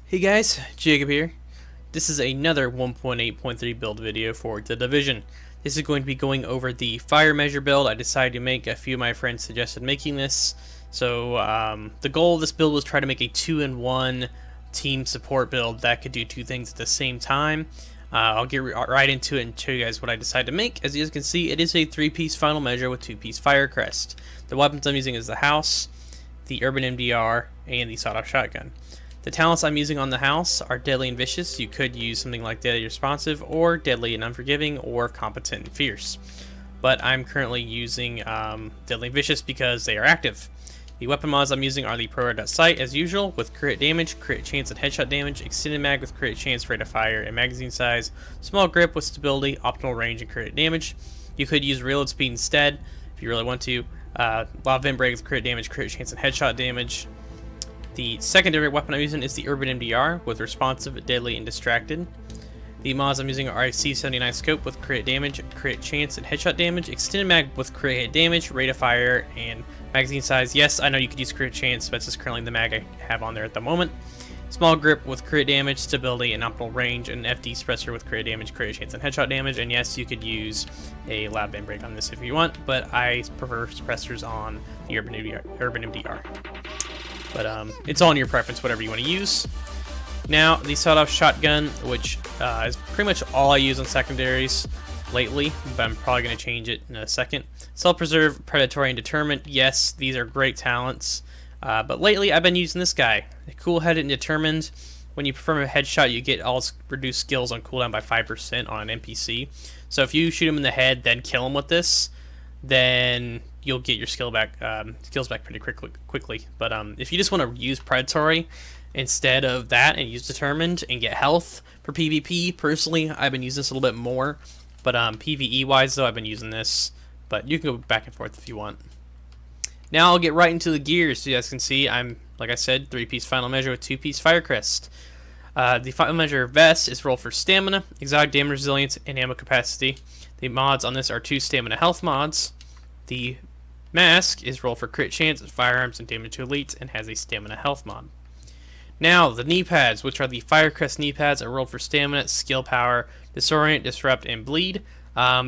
Hey guys, Jacob here. This is another 1.8.3 build video for The Division. This is going to be going over the fire measure build. I decided to make, a few of my friends suggested making this. So the goal of this build was try to make a 2-in-1 team support build that could do two things at the same time. I'll get right into it and show you guys what I decided to make. As you guys can see, it is a 3-piece final measure with 2-piece fire crest. The weapons I'm using is the house, the urban MDR, and the sawed-off shotgun. The talents I'm using on the house are Deadly and Vicious. You could use something like Deadly Responsive, or Deadly and Unforgiving, or Competent and Fierce. But I'm currently using Deadly and Vicious because they are active. The weapon mods I'm using are the Pro Sight as usual, with crit damage, crit chance and headshot damage, extended mag with crit chance, rate of fire, and magazine size, small grip with stability, optimal range, and crit damage. You could use reload speed instead if you really want to. Loud Vent Break with crit damage, crit chance, and headshot damage. The secondary weapon I'm using is the Urban MDR with Responsive, Deadly, and Distracted. The mods I'm using are a C79 scope with crit damage, crit chance, and headshot damage, extended mag with crit hit damage, rate of fire, and magazine size. Yes, I know you could use crit chance, but this is currently the mag I have on there at the moment. Small grip with crit damage, stability, and optimal range, and FD suppressor with crit damage, crit chance, and headshot damage. And yes, you could use a loud vent break on this if you want, but I prefer suppressors on the Urban MDR. But it's all in your preference, whatever you want to use. Now, the sawed-off shotgun, which is pretty much all I use on secondaries lately, but I'm probably going to change it in a second. Self-preserve, predatory, and determined. Yes, these are great talents. But lately, I've been using this guy. Cool-headed and determined. When you perform a headshot, you get all reduced skills on cooldown by 5% on an NPC. So if you shoot him in the head, then kill him with this, then you'll get your skills back pretty quickly. But if you just want to use predatory instead of that and use determined and get health for PvP, personally I've been using this a little bit more. But PvE wise though, I've been using this. But you can go back and forth if you want. Now I'll get right into the gears. So you guys can see I'm, like I said, 3-piece final measure with 2-piece fire crest. The final measure vest is rolled for stamina, exotic damage resilience, and ammo capacity. The mods on this are 2 stamina health mods. The mask is rolled for crit chance, firearms, and damage to elites, and has a stamina health mod. Now, the knee pads, which are the Firecrest knee pads, are rolled for stamina, skill power, disorient, disrupt, and bleed.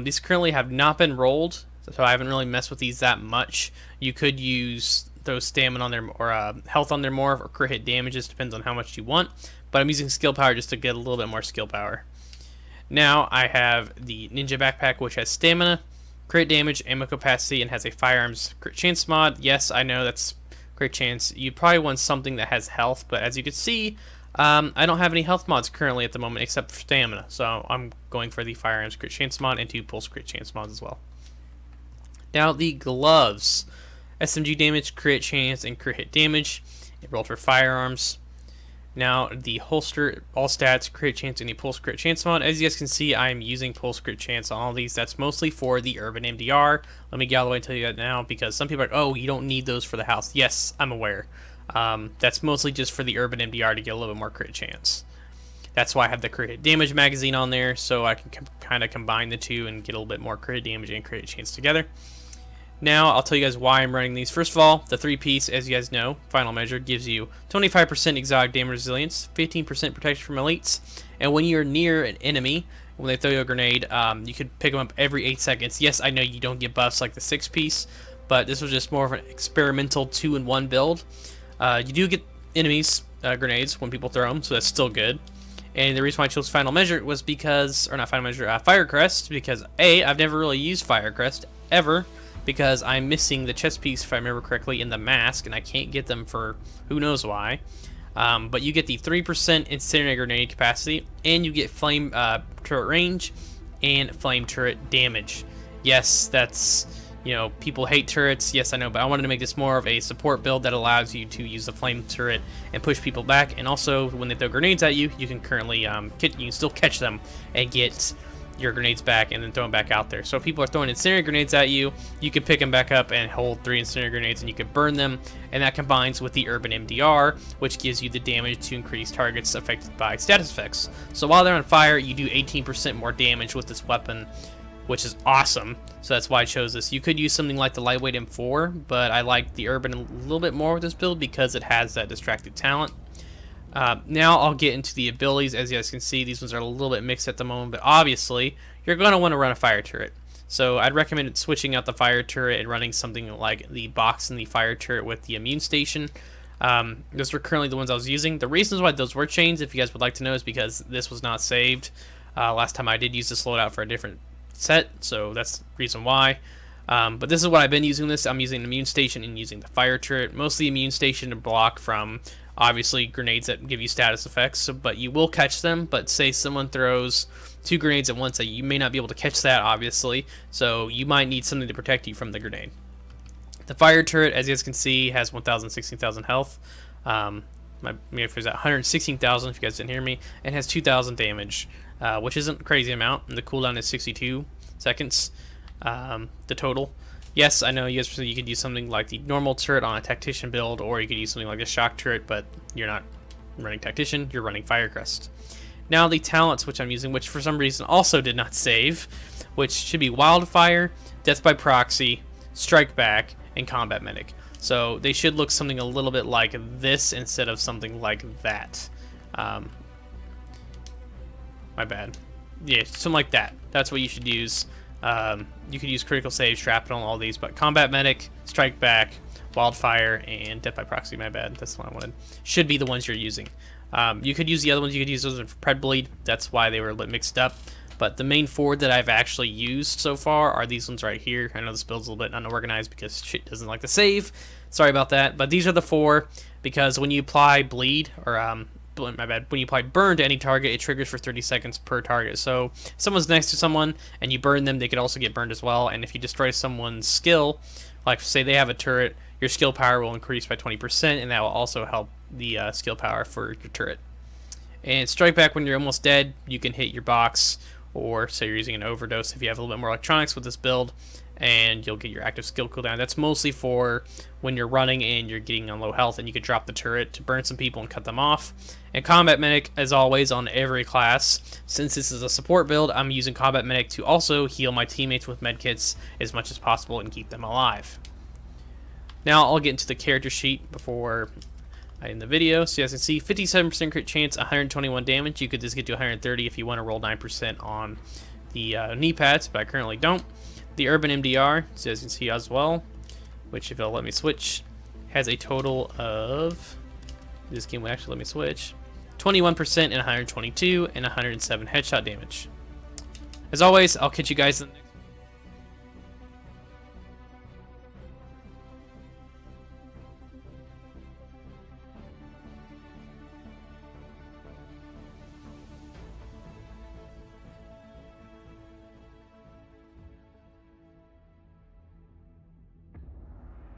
These currently have not been rolled, so I haven't really messed with these that much. You could use those stamina on there, or health on there more, or crit hit damages, depends on how much you want. But I'm using skill power just to get a little bit more skill power. Now I have the Ninja Backpack, which has stamina, crit damage, ammo capacity, and has a firearms crit chance mod. Yes, I know that's crit chance. You probably want something that has health, but as you can see, I don't have any health mods currently at the moment except for stamina. So I'm going for the firearms crit chance mod and 2 pulse crit chance mods as well. Now the gloves, SMG damage, crit chance, and crit hit damage. It rolled for firearms. Now the holster, all stats, crit chance, and the pulse crit chance mod. As you guys can see, I'm using pulse crit chance on all these. That's mostly for the urban MDR. Let me get all the way and tell you that now, because some people are like, oh, you don't need those for the house. Yes, I'm aware. That's mostly just for the urban MDR to get a little bit more crit chance. That's why I have the crit hit damage magazine on there, so I can kind of combine the two and get a little bit more crit damage and crit chance together. Now, I'll tell you guys why I'm running these. First of all, the 3-piece, as you guys know, final measure, gives you 25% exotic damage resilience, 15% protection from elites, and when you're near an enemy, when they throw you a grenade, you could pick them up every 8 seconds. Yes, I know you don't get buffs like the 6-piece, but this was just more of an experimental 2-in-1 build. You do get enemies, grenades, when people throw them, so that's still good. And the reason why I chose final measure was because, or not final measure, Firecrest, because A, I've never really used Firecrest, ever, because I'm missing the chest piece, if I remember correctly, in the mask, and I can't get them for who knows why. But you get the 3% incendiary grenade capacity, and you get flame turret range and flame turret damage. Yes, that's, you know, people hate turrets. Yes, I know, but I wanted to make this more of a support build that allows you to use the flame turret and push people back. And also, when they throw grenades at you, you can currently you can still catch them and get your grenades back and then throw them back out there. So if people are throwing incendiary grenades at you, you can pick them back up and hold 3 incendiary grenades and you can burn them, and that combines with the urban MDR, which gives you the damage to increase targets affected by status effects. So while they're on fire, you do 18% more damage with this weapon, which is awesome. So that's why I chose this. You could use something like the lightweight M4, but I like the urban a little bit more with this build because it has that distracted talent. Now I'll get into the abilities. As you guys can see, these ones are a little bit mixed at the moment, but obviously you're going to want to run a fire turret. So I'd recommend switching out the fire turret and running something like the box and the fire turret with the immune station. Those were currently the ones I was using. The reasons why those were changed, if you guys would like to know, is because this was not saved. Last time I did use this loadout for a different set, so that's the reason why. But this is what I've been using this. I'm using the immune station and using the fire turret. Mostly immune station to block from, obviously, grenades that give you status effects. So, but you will catch them. But say someone throws 2 grenades at once, you may not be able to catch that, obviously. So you might need something to protect you from the grenade. The fire turret, as you guys can see, has 1,000, 16,000 health. My meter is at 116,000, if you guys didn't hear me, and has 2,000 damage, which isn't a crazy amount. And the cooldown is 62 seconds. The total. Yes, I know you could use something like the normal turret on a tactician build, or you could use something like a shock turret, but you're not running tactician, you're running Firecrest. Now the talents which I'm using, which for some reason also did not save, which should be Wildfire, Death by Proxy, Strike Back, and Combat Medic. So they should look something a little bit like this instead of something like that. My bad. Yeah, something like that. That's what you should use. You could use Critical Save, Shrapnel, all these, but Combat Medic, Strike Back, Wildfire, and Death by Proxy, my bad, that's what I wanted, should be the ones you're using. You could use the other ones, you could use those for Pred Bleed, that's why they were a bit mixed up. But the main 4 that I've actually used so far are these ones right here. I know this build's a little bit unorganized because shit doesn't like to save. Sorry about that. But these are the 4 because when you apply bleed, or my bad, when you apply burn to any target, it triggers for 30 seconds per target. So if someone's next to someone and you burn them, they could also get burned as well. And if you destroy someone's skill, like say they have a turret, your skill power will increase by 20%, and that will also help the skill power for your turret. And Strike Back, when you're almost dead, you can hit your box, or say you're using an overdose if you have a little bit more electronics with this build, and you'll get your active skill cooldown. That's mostly for when you're running and you're getting on low health and you could drop the turret to burn some people and cut them off. And Combat Medic, as always, on every class. Since this is a support build, I'm using Combat Medic to also heal my teammates with medkits as much as possible and keep them alive. Now I'll get into the character sheet before I end the video. So you guys can see 57% crit chance, 121 damage. You could just get to 130 if you want to roll 9% on the knee pads, but I currently don't. The Urban MDR, so as you can see as well, which if it'll let me switch, has a total of, this game will actually let me switch, 21% and 122 and 107 headshot damage. As always, I'll catch you guys in the next